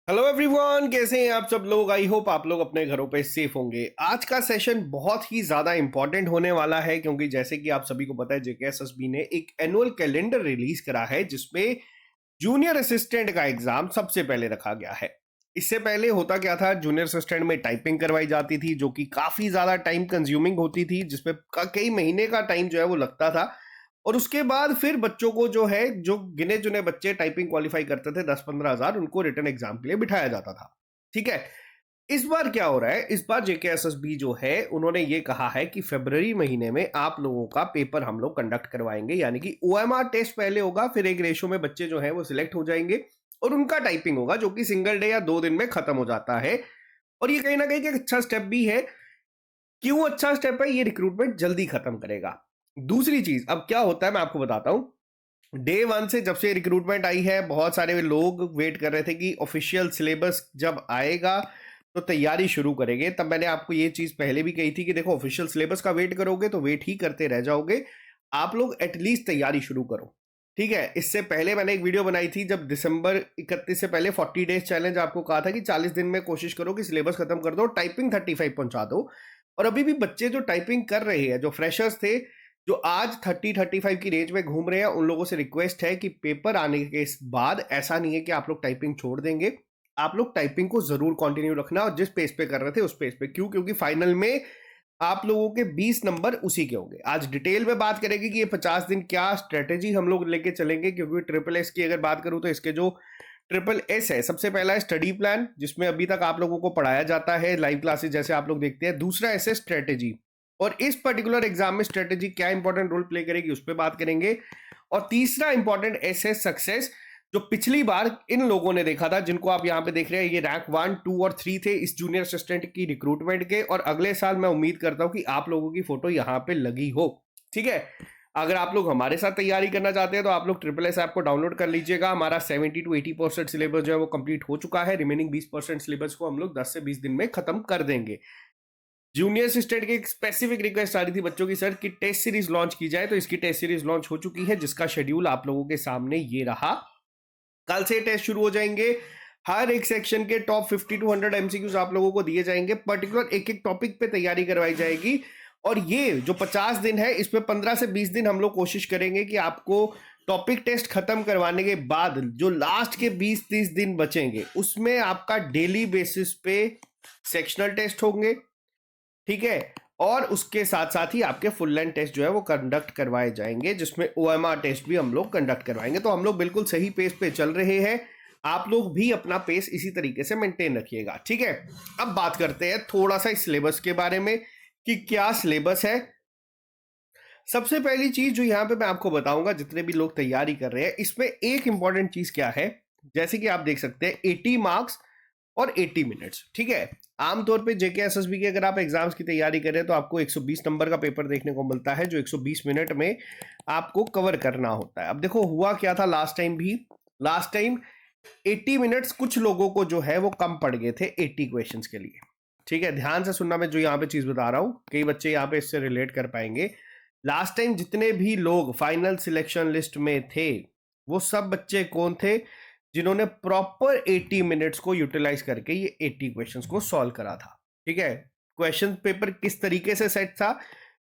Hello everyone, कैसे हैं आप सब लोग। आई होप आप लोग अपने घरों पे सेफ होंगे। आज का सेशन बहुत ही ज्यादा इंपॉर्टेंट होने वाला है क्योंकि जैसे कि आप सभी को पता है जेकेएसएसबी ने एक एनुअल कैलेंडर रिलीज करा है जिसमें जूनियर असिस्टेंट का एग्जाम सबसे पहले रखा गया है। इससे पहले होता क्या था, जूनियर असिस्टेंट में टाइपिंग करवाई जाती थी जो कि काफी ज्यादा टाइम कंज्यूमिंग होती थी, जिसपे कई महीने का टाइम जो है वो लगता था। और उसके बाद फिर बच्चों को जो है, जो गिने चुने बच्चे टाइपिंग क्वालिफाई करते थे 10-15 हजार, उनको रिटर्न एग्जाम के लिए बिठाया जाता था। ठीक है। इस बार क्या हो रहा है, इस बार जेकेएसएसबी जो है उन्होंने ये कहा है कि फरवरी महीने में आप लोगों का पेपर हम लोग कंडक्ट करवाएंगे, यानी कि ओएमआर टेस्ट पहले होगा, फिर एक रेशो में बच्चे जो है वो सिलेक्ट हो जाएंगे और उनका टाइपिंग होगा जो कि सिंगल डे या 2 दिन में खत्म हो जाता है। और ये कहीं ना कहीं एक अच्छा स्टेप भी है। क्यों अच्छा स्टेप है? ये रिक्रूटमेंट जल्दी खत्म करेगा। दूसरी चीज, अब क्या होता है मैं आपको बताता हूं। डे वन से जब से रिक्रूटमेंट आई है, बहुत सारे लोग वेट कर रहे थे कि ऑफिशियल सिलेबस जब आएगा तो तैयारी शुरू करेंगे। तब मैंने आपको ये चीज पहले भी कही थी कि देखो, ऑफिशियल सिलेबस का वेट करोगे तो वेट ही करते रह जाओगे। आप लोग एटलीस्ट तैयारी शुरू करो। ठीक है। इससे पहले मैंने एक वीडियो बनाई थी जब दिसंबर 31 से पहले 40 डेज चैलेंज आपको कहा था कि 40 दिन में कोशिश करो कि सिलेबस खत्म कर दो, टाइपिंग 35 पहुंचा दो। और अभी भी बच्चे जो टाइपिंग कर रहे हैं, जो फ्रेशर्स थे, जो आज 30-35 की रेंज में घूम रहे हैं, उन लोगों से रिक्वेस्ट है कि पेपर आने के बाद ऐसा नहीं है कि आप लोग टाइपिंग छोड़ देंगे। आप लोग टाइपिंग को जरूर कंटिन्यू रखना, और जिस पेज पे कर रहे थे उस पेज पे। क्यों? क्योंकि फाइनल में आप लोगों के 20 नंबर उसी के होंगे। आज डिटेल में बात करेंगे कि ये 50 दिन क्या स्ट्रेटेजी हम लोग लेके चलेंगे, क्योंकि ट्रिपल एस की अगर बात करूं तो इसके जो ट्रिपल एस है, सबसे पहला है स्टडी प्लान, जिसमें अभी तक आप लोगों को पढ़ाया जाता है लाइव क्लासेस जैसे आप लोग देखते हैं। दूसरा ऐसे स्ट्रेटेजी, और इस पर्टिकुलर एग्जाम में स्ट्रेटेजी क्या इंपॉर्टेंट रोल प्ले करेगी उस पर बात करेंगे। और तीसरा इंपॉर्टेंट ऐसे सक्सेस, जो पिछली बार इन लोगों ने देखा था, जिनको आप यहाँ पे देख रहे हैं, ये रैंक 1, 2 और 3 थे इस जूनियर असिस्टेंट की रिक्रूटमेंट के। और अगले साल मैं उम्मीद करता हूं कि आप लोगों की फोटो यहाँ पे लगी हो। ठीक है। अगर आप लोग हमारे साथ तैयारी करना चाहते हैं तो आप लोग ट्रिपल एस ऐप को डाउनलोड कर लीजिएगा। हमारा 70-80% सिलेबस जो है वो कंप्लीट हो चुका है। रिमेनिंग 20% सिलेबस को हम लोग 10 से 20 दिन में खत्म कर देंगे। जूनियर असिस्टेंट की एक स्पेसिफिक रिक्वेस्ट आ रही थी बच्चों की, सर की टेस्ट सीरीज लॉन्च की जाए, तो इसकी टेस्ट सीरीज लॉन्च हो चुकी है, जिसका शेड्यूल आप लोगों के सामने ये रहा। कल से टेस्ट शुरू हो जाएंगे। हर एक सेक्शन के टॉप 50 to 100 एमसीक्यूज आप लोगों को दिए जाएंगे। पर्टिकुलर एक एक टॉपिक पे तैयारी करवाई जाएगी। और ये जो 50 दिन है, इसमें 15 से 20 दिन हम लोग कोशिश करेंगे कि आपको टॉपिक टेस्ट खत्म करवाने के बाद जो लास्ट के 20-30 दिन बचेंगे उसमें आपका डेली बेसिस पे सेक्शनल टेस्ट होंगे। ठीक है। और उसके साथ साथ ही आपके फुल लेंथ टेस्ट जो है वो कंडक्ट करवाए जाएंगे, जिसमें ओएमआर टेस्ट भी हम लोग कंडक्ट करवाएंगे। तो हम लोग बिल्कुल सही पेस पे चल रहे हैं। आप लोग भी अपना पेस इसी तरीके से मेंटेन रखिएगा। ठीक है। अब बात करते हैं थोड़ा सा सिलेबस के बारे में कि क्या सिलेबस है। सबसे पहली चीज जो यहाँ पे मैं आपको बताऊंगा, जितने भी लोग तैयारी कर रहे हैं, इसमें एक इंपॉर्टेंट चीज क्या है, जैसे कि आप देख सकते हैं 80 मार्क्स और 80 मिनट्स। ठीक है। आमतौर पे जेकेएसएसबी के अगर आप एग्जाम्स की तैयारी करें तो आपको 120 नंबर का पेपर देखने को मिलता है, जो 120 मिनट में आपको कवर करना होता है। अब देखो हुआ क्या था लास्ट टाइम भी। लास्ट टाइम 80 मिनट्स कुछ लोगों को जो है वो कम पड़ गए थे 80 क्वेश्चंस के लिए। ठीक है। ध्यान से सुनना, मैं जो यहाँ पे चीज बता रहा हूँ, कई बच्चे यहाँ पे इससे रिलेट कर पाएंगे। लास्ट टाइम जितने भी लोग फाइनल सिलेक्शन लिस्ट में थे, वो सब बच्चे कौन थे? जिन्होंने प्रॉपर 80 मिनट्स को यूटिलाइज करके ये 80 क्वेश्चंस को सॉल्व करा था। ठीक है। क्वेश्चन पेपर किस तरीके से सेट था?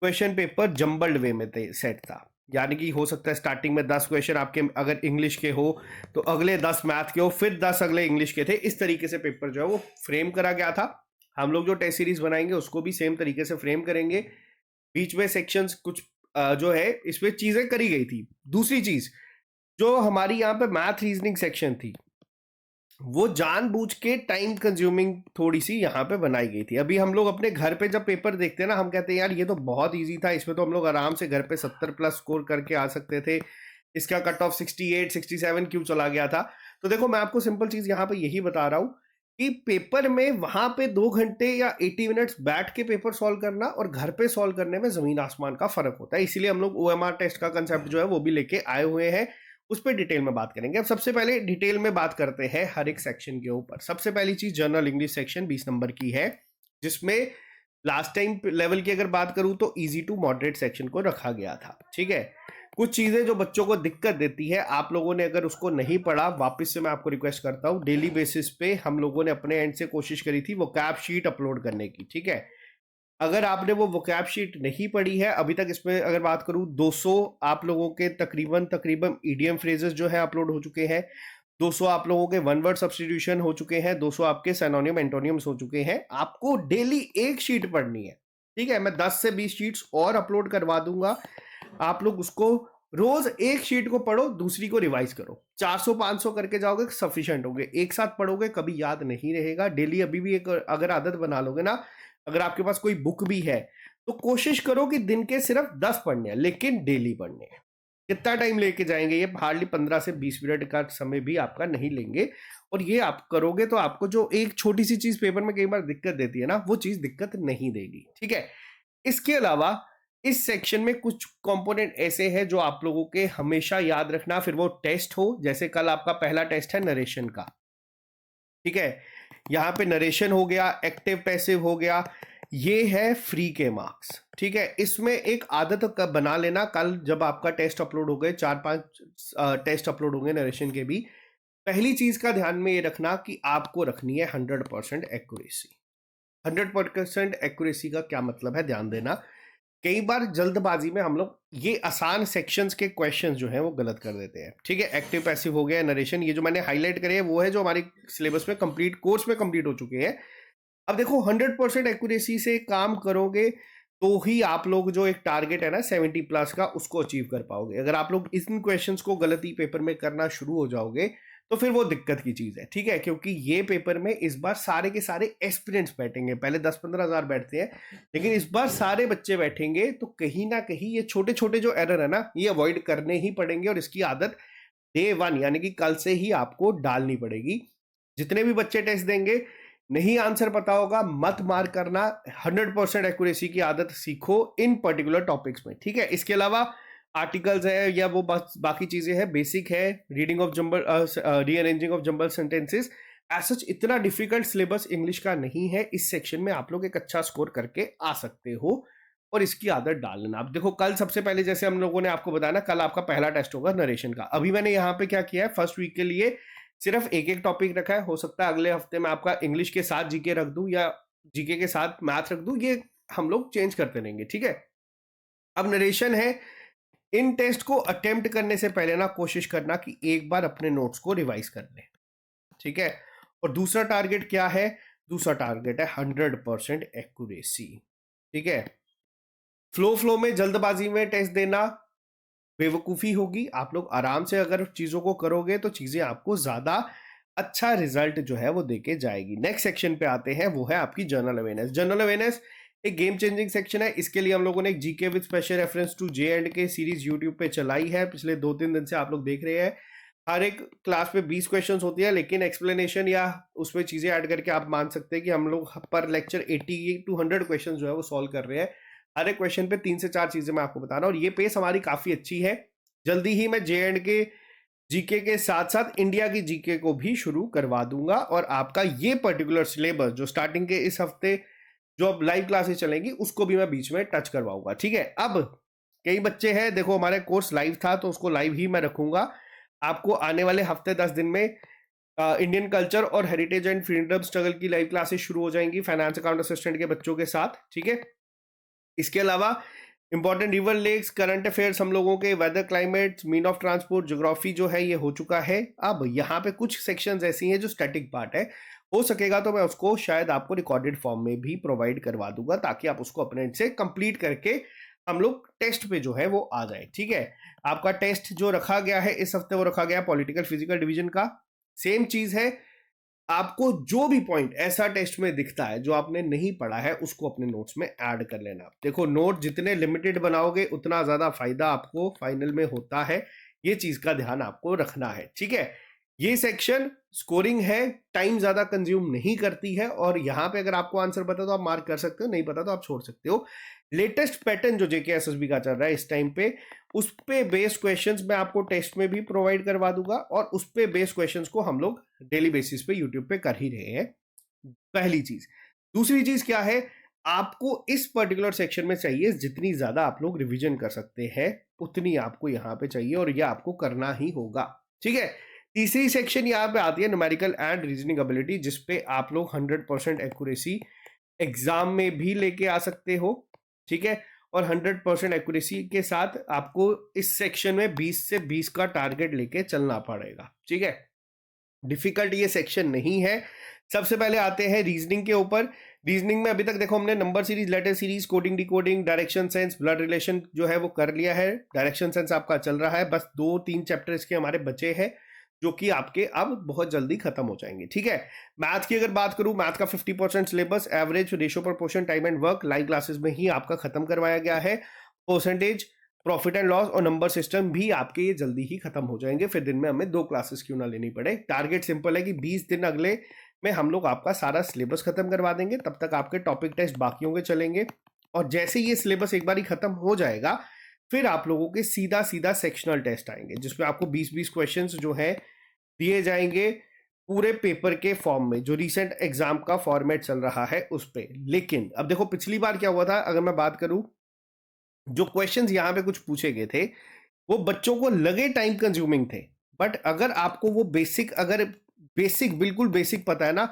क्वेश्चन पेपर जंबल्ड वे में सेट था, यानी कि हो सकता है स्टार्टिंग में 10 क्वेश्चन आपके अगर इंग्लिश के हो तो अगले 10 मैथ के हो, फिर 10 अगले इंग्लिश के थे। इस तरीके से पेपर जो है वो फ्रेम करा गया था। हम लोग जो टेस्ट सीरीज बनाएंगे उसको भी सेम तरीके से फ्रेम करेंगे। बीच में सेक्शंस कुछ जो है इसमें चीजें करी गई थी। दूसरी चीज, जो हमारी यहाँ पे मैथ रीजनिंग सेक्शन थी, वो जानबूझ के टाइम कंज्यूमिंग थोड़ी सी यहाँ पे बनाई गई थी। अभी हम लोग अपने घर पे जब पेपर देखते हैं ना, हम कहते हैं यार ये तो बहुत इजी था, इसमें तो हम लोग आराम से घर पे 70+ स्कोर करके आ सकते थे, इसका कट ऑफ 68-67 क्यों चला गया था? तो देखो, मैं आपको सिंपल चीज यहाँ पे यही बता रहा हूँ कि पेपर में वहां पे 2 घंटे या 80 मिनट्स बैठ के पेपर सॉल्व करना और घर पे सॉल्व करने में जमीन आसमान का फर्क होता है। इसीलिए हम लोग ओएमआर टेस्ट का कंसेप्ट जो है वो भी लेके आए हुए हैं। उस पर डिटेल में बात करेंगे। अब सबसे पहले डिटेल में बात करते हैं हर एक सेक्शन के ऊपर। सबसे पहली चीज जनरल इंग्लिश सेक्शन 20 नंबर की है, जिसमें लास्ट टाइम लेवल की अगर बात करूं तो इजी टू मॉडरेट सेक्शन को रखा गया था। ठीक है। कुछ चीजें जो बच्चों को दिक्कत देती है, आप लोगों ने अगर उसको नहीं पढ़ा, वापस से मैं आपको रिक्वेस्ट करता हूँ, डेली बेसिस पे हम लोगों ने अपने एंड से कोशिश करी थी वोकैब शीट अपलोड करने की, ठीक है। अगर आपने वो वोकैब शीट नहीं पढ़ी है अभी तक, इसमें अगर बात करूं 200 आप लोगों के तकरीबन तकरीबन ईडीएम फ्रेजेस जो है अपलोड हो चुके हैं, 200 आप लोगों के वन वर्ड सब्स्टिट्यूशन हो चुके हैं, 200 आपके सिनोनिम एंटोनियम्स हो चुके हैं। आपको डेली एक शीट पढ़नी है, ठीक है। मैं 10 से 20 शीट्स और अपलोड करवा दूंगा, आप लोग उसको रोज एक शीट को पढ़ो, दूसरी को रिवाइज करो। 400-500 करके जाओगे सफिशिएंट होगे, एक साथ पढ़ोगे कभी याद नहीं रहेगा। डेली अभी भी एक अगर आदत बना लोगे ना, अगर आपके पास कोई बुक भी है तो कोशिश करो कि दिन के सिर्फ 10 पढ़ने हैं, लेकिन डेली पढ़ने हैं। कितना टाइम लेके जाएंगे ये? हार्डली 15 से 20 मिनट का समय भी आपका नहीं लेंगे। और ये आप करोगे तो आपको जो एक छोटी सी चीज पेपर में कई बार दिक्कत देती है ना, वो चीज दिक्कत नहीं देगी, ठीक है। इसके अलावा इस सेक्शन में कुछ कंपोनेंट ऐसे हैं जो आप लोगों के हमेशा याद रखना, फिर वो टेस्ट हो, जैसे कल आपका पहला टेस्ट है नरेशन का, ठीक है। यहां पे नरेशन हो गया, एक्टिव पैसिव हो गया, ये है फ्री के मार्क्स, ठीक है। इसमें एक आदत का बना लेना, कल जब आपका टेस्ट अपलोड हो गए, 4-5 टेस्ट अपलोड होंगे नरेशन के भी, पहली चीज का ध्यान में ये रखना कि आपको रखनी है 100% एक्यूरेसी। 100% एक्यूरेसी का क्या मतलब है, ध्यान देना। कई बार जल्दबाजी में हम लोग ये आसान सेक्शंस के क्वेश्चंस जो हैं वो गलत कर देते हैं, ठीक है। एक्टिव पैसिव हो गया, नरेशन, ये जो मैंने हाईलाइट करे हैं वो है जो हमारे सिलेबस में कंप्लीट, कोर्स में कंप्लीट हो चुके हैं। अब देखो 100% एक्यूरेसी से काम करोगे तो ही आप लोग जो एक टारगेट है ना 70 प्लस का, उसको अचीव कर पाओगे। अगर आप लोग इन क्वेश्चंस को गलती पेपर में करना शुरू हो जाओगे तो फिर वो दिक्कत की चीज है, ठीक है। क्योंकि ये पेपर में इस बार सारे के सारे एस्पिरेंट्स बैठेंगे, पहले 10-15 हजार बैठते हैं, लेकिन इस बार सारे बच्चे बैठेंगे, तो कहीं ना कहीं ये छोटे छोटे जो एरर है ना, ये अवॉइड करने ही पड़ेंगे। और इसकी आदत डे 1 यानी कि कल से ही आपको डालनी पड़ेगी। जितने भी बच्चे टेस्ट देंगे, नहीं आंसर पता होगा मत मार करना, 100% एक्यूरेसी की आदत सीखो इन पर्टिकुलर टॉपिक्स में, ठीक है। इसके अलावा आर्टिकल्स है या वो बस बाकी चीजें हैं, बेसिक है, reading of jumble, rearranging of jumble sentences, as such इतना डिफिकल्ट सिलेबस इंग्लिश का नहीं है। इस सेक्शन में आप लोग एक अच्छा स्कोर करके आ सकते हो, और इसकी आदत डाल लेना। अब देखो कल सबसे पहले जैसे हम लोगों ने आपको बताया ना, कल आपका पहला टेस्ट होगा नरेशन का। अभी मैंने यहाँ पे क्या किया है, फर्स्ट वीक के लिए सिर्फ एक एक टॉपिक रखा है। हो सकता है अगले हफ्ते में आपका इंग्लिश के साथ जीके रख दूं या जीके के साथ मैथ रख दूं, ये हम लोग चेंज करते रहेंगे, ठीक है। अब नरेशन है, इन टेस्ट को अटेम्प्ट करने से पहले ना कोशिश करना कि एक बार अपने नोट्स को रिवाइज कर लें, ठीक है। और दूसरा टारगेट क्या है? दूसरा टारगेट है 100% एक्यूरेसी, ठीक है। फ्लो में जल्दबाजी में टेस्ट देना बेवकूफ़ी होगी। आप लोग आराम से अगर चीज़ों को करोगे तो चीज़ें आपको ज़्यादा अच्छा रिजल्ट जो है वो देके जाएगी। नेक्स्ट सेक्शन पे आते हैं, वो है आपकी जनरल अवेयरनेस। जनरल अवेयरनेस एक गेम चेंजिंग सेक्शन है। इसके लिए हम लोगों ने एक GK with special reference to J and K series YouTube पे चलाई है, पिछले 2-3 दिन से आप लोग देख रहे हैं। हर एक क्लास में 20 क्वेश्चन होती है, लेकिन एक्सप्लेनेशन या उसमें चीज़ें ऐड करके आप मान सकते हैं कि हम लोग पर लेक्चर 80 to 100 क्वेश्चन जो है वो सॉल्व कर रहे हैं। हर एक क्वेश्चन पे 3 से 4 चीजें मैं आपको बता रहा हूँ, और ये पेस हमारी काफी अच्छी है। जल्दी ही मैं जे एंड के जीके के साथ साथ इंडिया की जीके को भी शुरू करवा दूंगा, और आपका ये पर्टिकुलर सिलेबस जो स्टार्टिंग के इस हफ्ते जो अब लाइव क्लासेस चलेंगी उसको भी मैं बीच में टच करवाऊंगा, ठीक है। अब कई बच्चे हैं, देखो हमारे कोर्स लाइव था तो उसको लाइव ही मैं रखूंगा। आपको आने वाले हफ्ते 10 दिन में इंडियन कल्चर और हेरिटेज एंड फ्रीडम स्ट्रगल की लाइव क्लासेस शुरू हो जाएंगी फाइनेंस अकाउंट असिस्टेंट के बच्चों के साथ, ठीक है। इसके अलावा important river lakes, current affairs हम लोगों के, weather, climate, mean of transport, geography जो है ये हो चुका है। अब यहाँ पे कुछ सेक्शंस ऐसी हैं जो स्टैटिक पार्ट है, हो सकेगा तो मैं उसको शायद आपको रिकॉर्डेड फॉर्म में भी प्रोवाइड करवा दूंगा, ताकि आप उसको अपने से कंप्लीट करके हम लोग टेस्ट पे जो है वो आ जाए, ठीक है। आपका टेस्ट जो रखा गया है इस हफ्ते, वो रखा गया पॉलिटिकल फिजिकल डिवीजन का। सेम चीज है, आपको जो भी पॉइंट ऐसा टेस्ट में दिखता है जो आपने नहीं पढ़ा है उसको अपने नोट्स में ऐड कर लेना। देखो नोट जितने लिमिटेड बनाओगे उतना ज्यादा फायदा आपको फाइनल में होता है, ये चीज का ध्यान आपको रखना है, ठीक है। ये सेक्शन स्कोरिंग है, टाइम ज्यादा कंज्यूम नहीं करती है, और यहाँ पे अगर आपको आंसर पता तो आप मार्क कर सकते हो, नहीं पता तो आप छोड़ सकते हो। लेटेस्ट पैटर्न जो जेके एसएसबी का चल रहा है इस टाइम पे, उस पे बेस्ड क्वेश्चंस मैं आपको टेस्ट में भी प्रोवाइड करवा दूंगा, और उस पे बेस्ड क्वेश्चंस को हम लोग डेली बेसिस पे यूट्यूब पे कर ही रहे हैं, पहली चीज। दूसरी चीज क्या है, आपको इस पर्टिकुलर सेक्शन में चाहिए जितनी ज्यादा आप लोग रिवीजन कर सकते हैं उतनी आपको यहाँ पे चाहिए और ये आपको करना ही होगा। ठीक है, तीसरी सेक्शन यहाँ पे आती है न्यूमेरिकल एंड रीजनिंग एबिलिटी, जिसपे आप लोग 100% एक्यूरेसी एग्जाम में भी लेके आ सकते हो। ठीक है, और 100% एक्यूरेसी के साथ आपको इस सेक्शन में 20 से 20 का टारगेट लेके चलना पड़ेगा। ठीक है, डिफिकल्ट ये सेक्शन नहीं है। सबसे पहले आते हैं रीजनिंग के ऊपर। रीजनिंग में अभी तक देखो हमने number series, letter series, coding decoding, direction sense, blood relation जो है वो कर लिया है। डायरेक्शन सेंस आपका चल रहा है, बस 2-3 चैप्टर इसके हमारे बचे हैं जो कि आपके अब बहुत जल्दी खत्म हो जाएंगे। ठीक है, मैथ की अगर बात करूं, मैथ का 50% syllabus, average, ratio, proportion, time and work live classes में ही आपका खत्म करवाया गया है। परसेंटेज, प्रॉफिट एंड लॉस और नंबर सिस्टम भी आपके ये जल्दी ही खत्म हो जाएंगे, फिर दिन में हमें 2 क्लासेस क्यों ना लेनी पड़े। टारगेट सिंपल है कि 20 दिन अगले में हम लोग आपका सारा सिलेबस खत्म करवा देंगे, तब तक आपके टॉपिक टेस्ट बाकियों के चलेंगे। और जैसे ये सिलेबस एक बार ही खत्म हो जाएगा, फिर आप लोगों के सीधा सीधा सेक्शनल टेस्ट आएंगे, जिसमें आपको 20-20 क्वेश्चन जो है दिए जाएंगे पूरे पेपर के फॉर्म में, जो रिसेंट एग्जाम का फॉर्मेट चल रहा है उस पे। लेकिन अब देखो पिछली बार क्या हुआ था, अगर मैं बात करूं, जो क्वेश्चंस यहाँ पे कुछ पूछे गए थे वो बच्चों को लगे टाइम कंज्यूमिंग थे, बट अगर आपको वो बेसिक, अगर बेसिक बिल्कुल बेसिक पता है ना,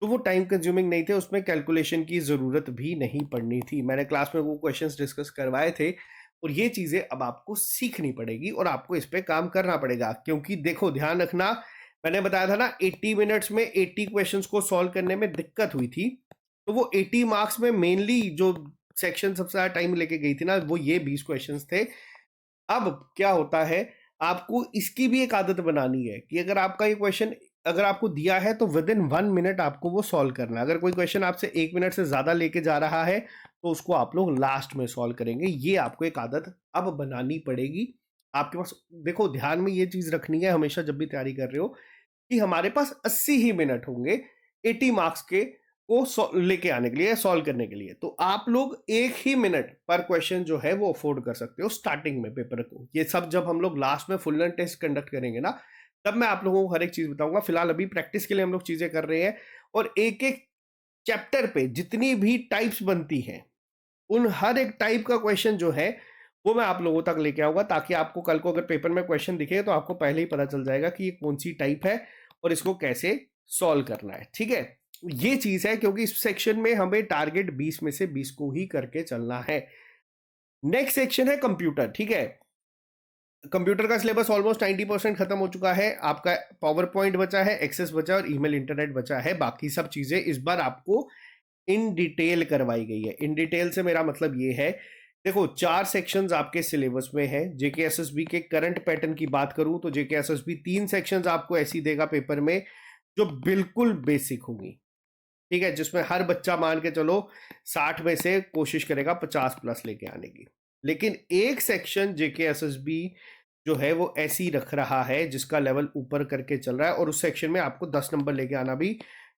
तो वो टाइम कंज्यूमिंग नहीं थे, उसमें कैलकुलेशन की जरूरत भी नहीं पड़नी थी। मैंने क्लास में वो क्वेश्चंस डिस्कस करवाए थे और ये चीजें अब आपको सीखनी पड़ेगी और आपको इस पे काम करना पड़ेगा। क्योंकि देखो ध्यान रखना, मैंने बताया था ना 80 मिनट्स में 80 क्वेश्चंस को सॉल्व करने में दिक्कत हुई थी, तो वो 80 मार्क्स में मेनली जो सेक्शन सबसे ज्यादा टाइम लेके गई थी ना, वो ये 20 क्वेश्चंस थे। अब क्या होता है, आपको इसकी भी एक आदत बनानी है कि अगर आपका ये क्वेश्चन अगर आपको दिया है तो विद इन 1 मिनट आपको वो सॉल्व करना है। अगर कोई क्वेश्चन आपसे 1 मिनट से ज्यादा लेके जा रहा है तो उसको आप लोग लास्ट में सॉल्व करेंगे। ये आपको एक आदत अब बनानी पड़ेगी। आपके पास देखो ध्यान में ये चीज रखनी है हमेशा जब भी तैयारी कर रहे हो, कि हमारे पास 80 ही मिनट होंगे 80 मार्क्स के को लेके आने के लिए, सॉल्व करने के लिए। तो आप लोग 1 ही मिनट पर क्वेश्चन जो है वो अफोर्ड कर सकते हो स्टार्टिंग में पेपर को। ये सब जब हम लोग लास्ट में फुल लेंथ टेस्ट कंडक्ट करेंगे ना, तब मैं आप लोगों को हर एक चीज बताऊंगा। फिलहाल अभी प्रैक्टिस के लिए हम लोग चीजें कर रहे हैं, और एक एक चैप्टर पे जितनी भी टाइप्स बनती हैं उन हर एक टाइप का क्वेश्चन जो है वो मैं आप लोगों तक लेके आऊंगा, ताकि आपको कल को अगर पेपर में क्वेश्चन दिखे तो आपको पहले ही पता चल जाएगा कि ये कौन सी टाइप है और इसको कैसे सॉल्व करना है। ठीक है, ये चीज है, क्योंकि इस सेक्शन में हमें टारगेट 20 में से 20 को ही करके चलना है। नेक्स्ट सेक्शन है कंप्यूटर। ठीक है, कंप्यूटर का सिलेबस ऑलमोस्ट 90% खत्म हो चुका है। आपका पावर पॉइंट बचा है, एक्सेस बचा है और ईमेल इंटरनेट बचा है। बाकी सब चीजें इस बार आपको इन डिटेल करवाई गई है। इन डिटेल से मेरा मतलब ये है, देखो 4 सेक्शंस आपके सिलेबस में है। जेके एसएसबी के करंट पैटर्न की बात करूं तो जेके एसएसबी 3 सेक्शंस आपको ऐसी देगा पेपर में जो बिल्कुल बेसिक होंगी। ठीक है, जिसमें हर बच्चा मान के चलो 60 में से कोशिश करेगा 50 प्लस लेके आने की। लेकिन एक सेक्शन जेके एसएसबी जो है वो ऐसी रख रहा है जिसका लेवल ऊपर करके चल रहा है, और उस सेक्शन में आपको 10 नंबर लेके आना भी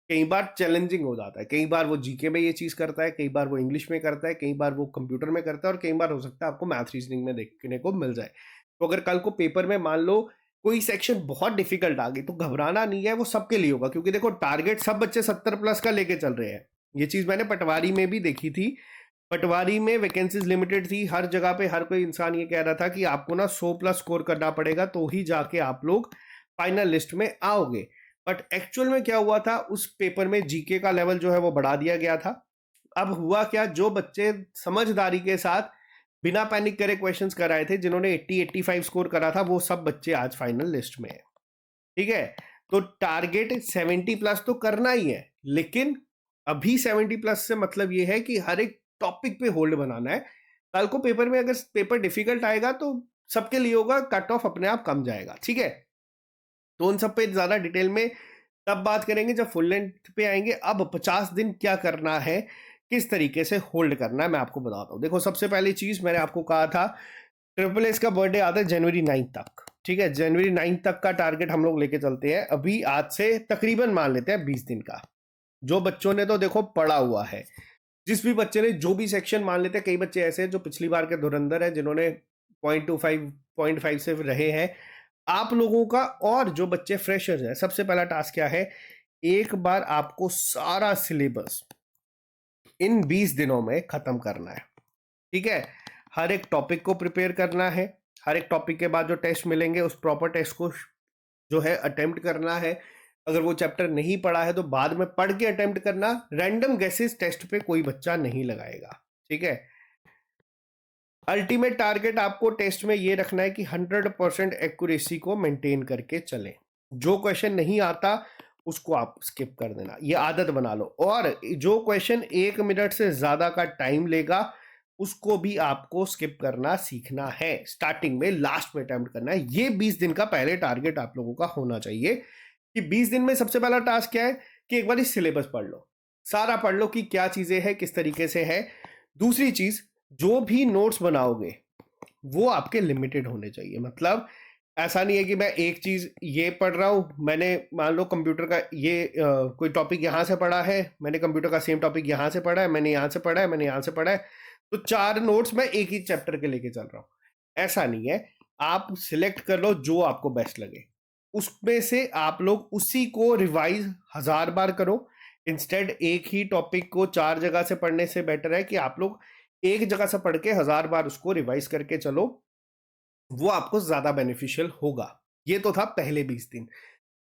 कई बार चैलेंजिंग हो जाता है। कई बार वो जीके में ये चीज करता है, कई बार वो इंग्लिश में करता है, कई बार वो कंप्यूटर में करता है, और कई बार हो सकता है आपको मैथ रीजनिंग में देखने को मिल जाए। तो अगर कल को पेपर में मान लो कोई सेक्शन बहुत डिफिकल्ट आ गई तो घबराना नहीं है, वो सबके लिए होगा। क्योंकि देखो टारगेट सब बच्चे 70 प्लस का लेके चल रहे हैं। ये चीज मैंने पटवारी में भी देखी थी। पटवारी में वैकेंसीज लिमिटेड थी, हर जगह पे हर कोई इंसान ये कह रहा था कि आपको ना 100 प्लस स्कोर करना पड़ेगा तो ही जाके आप लोग फाइनल लिस्ट में आओगे। बट एक्चुअल में क्या हुआ था, उस पेपर में जीके का लेवल जो है वो बढ़ा दिया गया था। अब हुआ क्या, जो बच्चे समझदारी के साथ बिना पैनिक करे क्वेश्चंस कराए थे, जिन्होंने 80-85 स्कोर करा था, वो सब बच्चे आज फाइनल लिस्ट में है। ठीक है, तो टारगेट 70 प्लस तो करना ही है, लेकिन अभी 70 प्लस से मतलब ये है कि हर एक टॉपिक पे होल्ड बनाना है। कल को पेपर में अगर पेपर डिफिकल्ट आएगा तो सबके लिए होगा, कट ऑफ अपने आप कम जाएगा। ठीक है, तो उन सब पे ज्यादा डिटेल में तब बात करेंगे जब फुल लेंथ पे आएंगे। अब 50 दिन क्या करना है, किस तरीके से होल्ड करना है, मैं आपको बताता हूँ। देखो सबसे पहली चीज मैंने आपको कहा था, ट्रिपल एस का बर्थडे आता है जनवरी 9 तक। ठीक है, जनवरी 9 तक का टारगेट हम लोग लेके चलते हैं। अभी आज से तकरीबन मान लेते हैं 20 दिन का। जो बच्चों ने तो देखो पढ़ा हुआ है, जिस भी बच्चे ने जो भी सेक्शन मान लेते हैं, कई बच्चे ऐसे हैं जो पिछली बार के धुरंधर हैं, जिन्होंने 0.25 0.5 से रहे हैं आप लोगों का। और जो बच्चे फ्रेशर्स हैं, सबसे पहला टास्क क्या है, एक बार आपको सारा सिलेबस इन 20 दिनों में खत्म करना है। ठीक है, हर एक टॉपिक को प्रिपेयर करना है, हर एक टॉपिक के बाद जो टेस्ट मिलेंगे उस प्रॉपर टेस्ट को जो है अटेम्प्ट करना है। अगर वो चैप्टर नहीं पढ़ा है तो बाद में पढ़ के अटेम्प्ट करना। रैंडम गेसेस टेस्ट पे कोई बच्चा नहीं लगाएगा। ठीक है, अल्टीमेट टारगेट आपको टेस्ट में ये रखना है कि 100% एक्यूरेसी को मेंटेन करके चलें। जो क्वेश्चन नहीं आता उसको आप स्किप कर देना, ये आदत बना लो। और जो क्वेश्चन 1 मिनट से ज्यादा का टाइम लेगा उसको भी आपको स्किप करना सीखना है। स्टार्टिंग में, लास्ट में अटेम्प्ट करना है। ये 20 दिन का पहले टारगेट आप लोगों का होना चाहिए कि 20 दिन में सबसे पहला टास्क क्या है कि एक बार इस सिलेबस पढ़ लो, सारा पढ़ लो कि क्या चीजें हैं, किस तरीके से है। दूसरी चीज, जो भी नोट्स बनाओगे वो आपके लिमिटेड होने चाहिए। मतलब ऐसा नहीं है कि मैं एक चीज ये पढ़ रहा हूं, मैंने मान लो कंप्यूटर का ये कोई टॉपिक यहां से पढ़ा है, मैंने कंप्यूटर का सेम टॉपिक यहां से पढ़ा है, मैंने यहां से पढ़ा है, मैंने यहां से पढ़ा है, तो 4 नोट्स मैं एक ही चैप्टर के लेके चल रहा हूं। ऐसा नहीं है, आप सिलेक्ट कर लो जो आपको बेस्ट लगे, उसमें से आप लोग उसी को रिवाइज 1000 बार करो। इंस्टेड एक ही टॉपिक को 4 जगह से पढ़ने से बेटर है कि आप लोग एक जगह से पढ़ के 1000 बार उसको रिवाइज करके चलो, वो आपको ज्यादा बेनिफिशियल होगा। ये तो था पहले 20 दिन।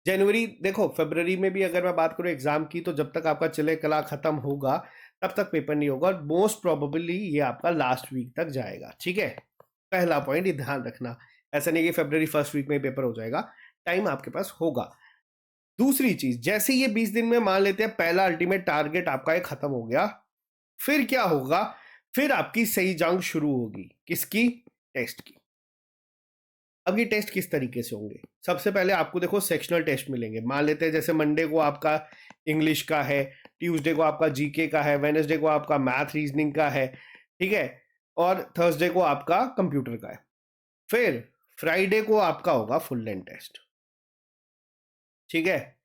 जनवरी, देखो फरवरी में भी अगर मैं बात करूं एग्जाम की, तो जब तक आपका चले कला खत्म होगा तब तक पेपर नहीं होगा, और मोस्ट प्रोबेबली ये आपका लास्ट वीक तक जाएगा। ठीक है, पहला पॉइंट ये ध्यान रखना। ऐसा नहीं कि फरवरी फर्स्ट वीक में पेपर हो जाएगा, टाइम आपके पास होगा। दूसरी चीज, जैसे ये 20 दिन में मान लेते हैं पहला अल्टीमेट टारगेट आपका ये खत्म हो गया, फिर क्या होगा? फिर आपकी सही जंग शुरू होगी। किसकी? टेस्ट की। अब ये टेस्ट किस तरीके से होंगे? सबसे पहले आपको देखो सेक्शनल टेस्ट मिलेंगे। मान लेते हैं जैसे मंडे को आपका इंग्लिश का है, ट्यूसडे को आपका जीके का है, वेडनेसडे को आपका मैथ रीजनिंग का है, ठीक है, और थर्सडे को आपका कंप्यूटर का है। फिर फ्राइडे को आपका होगा फुल लेंथ टेस्ट। ठीक है,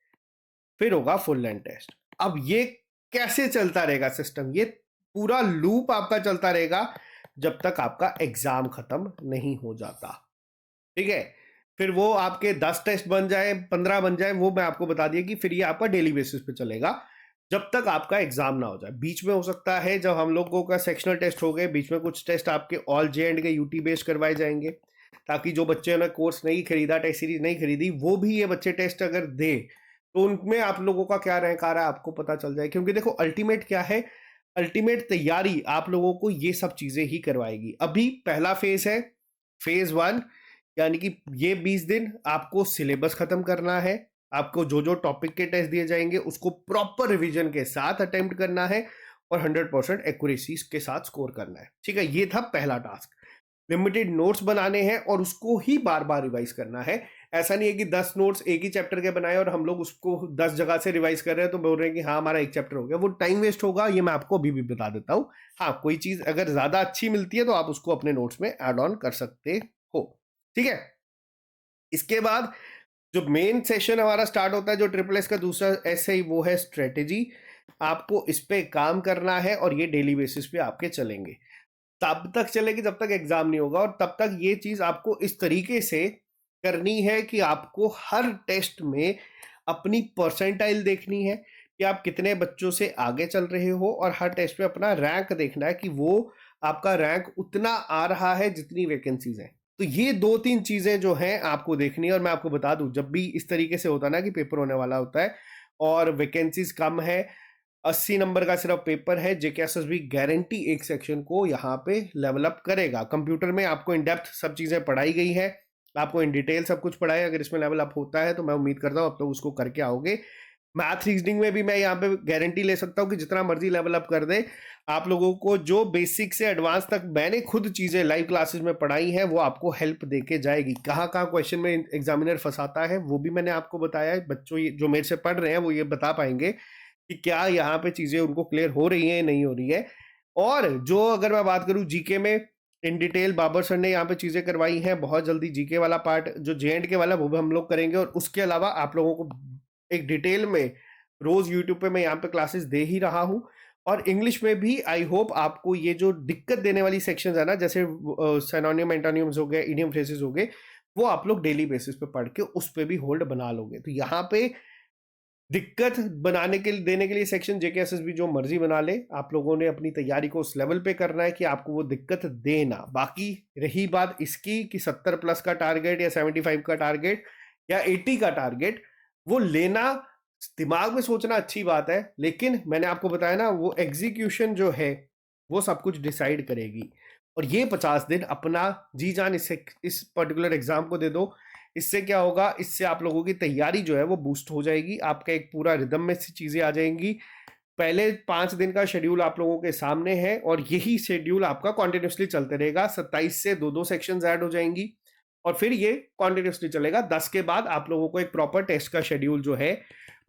फिर होगा फुल लेंथ टेस्ट। अब ये कैसे चलता रहेगा सिस्टम? ये पूरा लूप आपका चलता रहेगा जब तक आपका एग्जाम खत्म नहीं हो जाता। ठीक है, फिर वो आपके 10 टेस्ट बन जाए, 15 बन जाए, वो मैं आपको बता दिया कि फिर ये आपका डेली बेसिस पे चलेगा जब तक आपका एग्जाम ना हो जाए। बीच में हो सकता है जब हम लोगों का सेक्शनल टेस्ट हो गए, बीच में कुछ टेस्ट आपके ऑल जे एंड के यूटी बेस्ड करवाए जाएंगे, ताकि जो बच्चे ने कोर्स नहीं खरीदा, टेस्ट सीरीज नहीं खरीदी, वो भी ये बच्चे टेस्ट अगर दे तो उनमें आप लोगों का क्या रैंक आ रहा है आपको पता चल जाए। क्योंकि देखो अल्टीमेट क्या है, अल्टीमेट तैयारी आप लोगों को ये सब चीजें ही करवाएगी। अभी पहला फेज है, फेज 1, यानी कि ये 20 दिन आपको सिलेबस खत्म करना है। आपको जो जो टॉपिक के टेस्ट दिए जाएंगे उसको प्रॉपर रिवीजन के साथ अटेम्प्ट करना है और 100% एक्यूरेसी के साथ स्कोर करना है। ठीक है, ये था पहला टास्क। लिमिटेड नोट्स बनाने हैं और उसको ही बार बार रिवाइज करना है। ऐसा नहीं है कि 10 नोट्स एक ही चैप्टर के बनाए और हम लोग उसको 10 जगह से रिवाइज कर रहे हैं तो बोल रहे हैं कि हाँ हमारा एक चैप्टर हो गया, वो टाइम वेस्ट होगा। ये मैं आपको अभी भी बता देता हूँ। हाँ, कोई चीज अगर ज्यादा अच्छी मिलती है तो आप उसको अपने नोट्स में ऐड ऑन कर सकते हो। ठीक है, इसके बाद जो मेन सेशन हमारा स्टार्ट होता है, जो ट्रिपल एस का दूसरा एस है, वो है स्ट्रेटेजी। आपको इस पे काम करना है और ये डेली बेसिस पे आपके चलेंगे। तब तक चलेगी जब तक एग्जाम नहीं होगा, और तब तक ये चीज आपको इस तरीके से करनी है कि आपको हर टेस्ट में अपनी परसेंटाइल देखनी है कि आप कितने बच्चों से आगे चल रहे हो, और हर टेस्ट में अपना रैंक देखना है कि वो आपका रैंक उतना आ रहा है जितनी वैकेंसीज हैं। तो ये 2-3 चीजें जो हैं आपको देखनी है। और मैं आपको बता दूं, जब भी इस तरीके से होता है ना कि पेपर होने वाला होता है और वैकेंसीज कम है, 80 नंबर का सिर्फ पेपर है, जेकेएसएसबी गारंटी एक सेक्शन को यहाँ पे लेवल अप करेगा। कंप्यूटर में आपको इन डेप्थ सब चीजें पढ़ाई गई है, आपको इन डिटेल सब कुछ पढ़ाया। अगर इसमें लेवल अप होता है तो मैं उम्मीद करता हूँ अब तो उसको करके आओगे। मैथ रीजनिंग में भी मैं यहाँ पे गारंटी ले सकता हूँ कि जितना मर्जी लेवल अप कर दे, आप लोगों को जो बेसिक से एडवांस तक मैंने खुद चीजें लाइव क्लासेस में पढ़ाई है वो आपको हेल्प देके जाएगी। कहाँ कहाँ क्वेश्चन में एग्जामिनर फंसाता है वो भी मैंने आपको बताया है। बच्चों जो मेरे से पढ़ रहे हैं वो ये बता पाएंगे कि क्या यहाँ पे चीजें उनको क्लियर हो रही है नहीं हो रही है। और जो अगर मैं बात करूँ जीके में, इन डिटेल बाबर सर ने यहाँ पे चीजें करवाई हैं। बहुत जल्दी जीके वाला पार्ट जो जे एंड के वाला वो भी हम लोग करेंगे, और उसके अलावा आप लोगों को एक डिटेल में रोज यूट्यूब पे मैं यहाँ पे क्लासेस दे ही रहा हूँ। और इंग्लिश में भी आई होप आपको ये जो दिक्कत देने वाली सेक्शंस है ना, जैसे सिनोनिम एंटोनिम्स हो गए, इडियम फ्रेजेस हो गए, वो आप लोग डेली बेसिस पे पढ़ के उस पे भी होल्ड बना लोगे। तो यहाँ पे दिक्कत बनाने के लिए देने के लिए सेक्शन जेकेएसएसबी जो मर्जी बना ले, आप लोगों ने अपनी तैयारी को उस लेवल पे करना है कि आपको वो दिक्कत देना। बाकी रही बात इसकी कि 70 प्लस का टारगेट या 75 का टारगेट या 80 का टारगेट, वो लेना दिमाग में सोचना अच्छी बात है, लेकिन मैंने आपको बताया ना, वो एग्जीक्यूशन जो है वो सब कुछ डिसाइड करेगी। और ये 50 दिन अपना जी जान इस पर्टिकुलर एग्जाम को दे दो। इससे क्या होगा, इससे आप लोगों की तैयारी जो है वो बूस्ट हो जाएगी, आपका एक पूरा रिदम में से चीजें आ जाएंगी। पहले 5 दिन का शेड्यूल आप लोगों के सामने है और यही शेड्यूल आपका कॉन्टिन्यूसली चलते रहेगा। 27 से दो सेक्शंस ऐड हो जाएंगी और फिर ये कॉन्टिन्यूसली चलेगा। 10 के बाद आप लोगों को एक प्रॉपर टेस्ट का शेड्यूल जो है,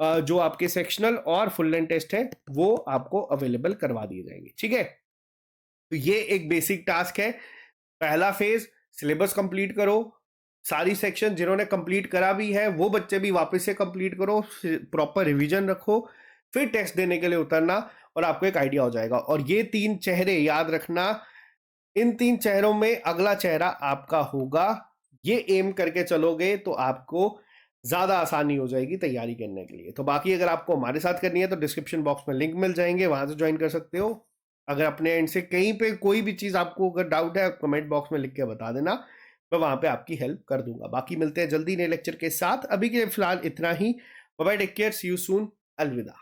जो आपके सेक्शनल और फुल लेंथ टेस्ट है, वो आपको अवेलेबल करवा दिए जाएंगे। ठीक है, तो ये एक बेसिक टास्क है। पहला फेज, सिलेबस कंप्लीट करो। सारी सेक्शन जिन्होंने कंप्लीट करा भी है वो बच्चे भी वापस से कंप्लीट करो, प्रॉपर रिवीजन रखो, फिर टेस्ट देने के लिए उतरना और आपको एक आइडिया हो जाएगा। और ये 3 चेहरे याद रखना, इन 3 चेहरों में अगला चेहरा आपका होगा। ये एम करके चलोगे तो आपको ज्यादा आसानी हो जाएगी तैयारी करने के लिए। तो बाकी अगर आपको हमारे साथ करनी है तो डिस्क्रिप्शन बॉक्स में लिंक मिल जाएंगे, वहां से ज्वाइन कर सकते हो। अगर अपने एंड से कहीं पे कोई भी चीज आपको अगर डाउट है, कमेंट बॉक्स में लिख के बता देना, मैं वहां पे आपकी हेल्प कर दूंगा। बाकी मिलते हैं जल्दी नए लेक्चर के साथ, अभी के लिए फिलहाल इतना ही। Bye bye, take care, see you soon, अलविदा।